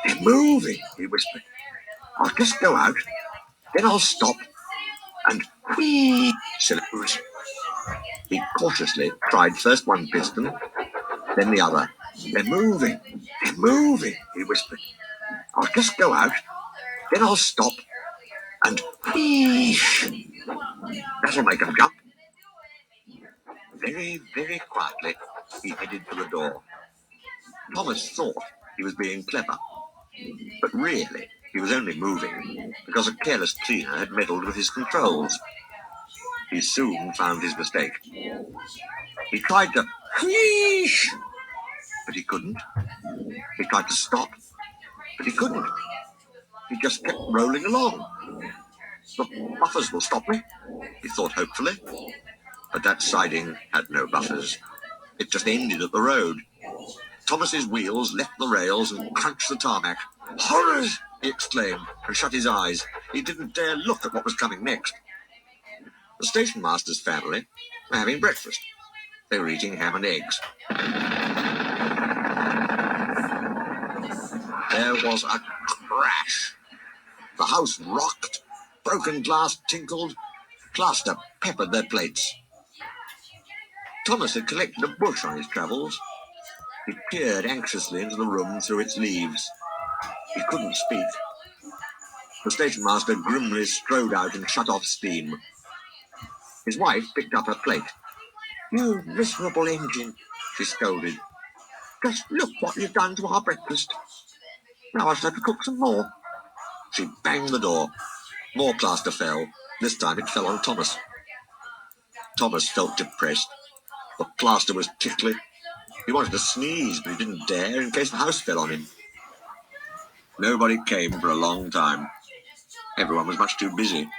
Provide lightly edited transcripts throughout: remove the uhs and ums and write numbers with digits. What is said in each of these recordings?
"They're moving," he whispered. "I'll just go out, then I'll stop, and whee!" Silence. He cautiously tried first one piston, then the other. "They're moving, they're moving," he whispered. "I'll just go out, then I'll stop, and whee! That'll make them jump." Very, very quietly, he headed for the door. Thomas thought he was being clever, but really he was only moving because a careless cleaner had meddled with his controls. He soon found his mistake. He tried to wheesh, but he couldn't. He tried to stop, but he couldn't. He just kept rolling along. "The buffers will stop me," he thought hopefully. But that siding had no buffers. It just ended at the road. Thomas's wheels left the rails and crunched the tarmac. "Horrors!" he exclaimed, and shut his eyes. He didn't dare look at what was coming next. The station master's family were having breakfast. They were eating ham and eggs. There was a crash. The house rocked, broken glass tinkled, plaster peppered their plates. Thomas had collected a bush on his travels. He peered anxiously into the room through its leaves. He couldn't speak. The station master grimly strode out and shut off steam. His wife picked up her plate. "You miserable engine," she scolded. "Just look what you've done to our breakfast. Now I shall have to cook some more." She banged the door. More plaster fell. This time it fell on Thomas. Thomas felt depressed. The plaster was tickly. He wanted to sneeze, but he didn't dare in case the house fell on him. Nobody came for a long time. Everyone was much too busy.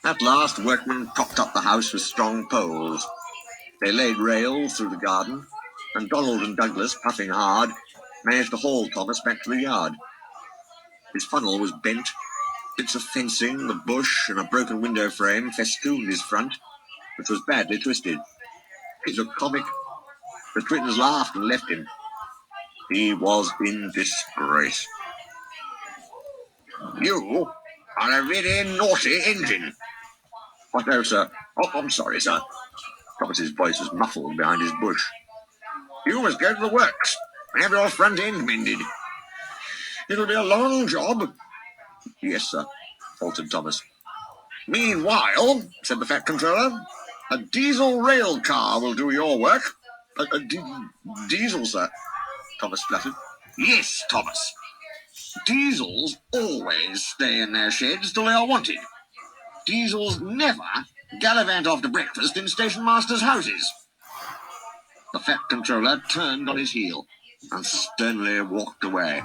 At last, workmen propped up the house with strong poles. They laid rails through the garden, and Donald and Douglas, puffing hard, managed to haul Thomas back to the yard. His funnel was bent. Bits of fencing, the bush, and a broken window frame festooned his front, which was badly twisted. He looked comic. The twins laughed and left him. He was in disgrace. "You are a very naughty engine." "What, no, sir. Oh, I'm sorry, sir." Thomas's voice was muffled behind his bush. "You must go to the works and have your front end mended. It'll be a long job." "Yes, sir," faltered Thomas. "Meanwhile," said the Fat Controller, "a diesel rail car will do your work." A diesel, sir," Thomas spluttered. "Yes, Thomas. Diesels always stay in their sheds till they are wanted. Diesels never gallivant after breakfast in station masters' houses." The Fat Controller turned on his heel and sternly walked away.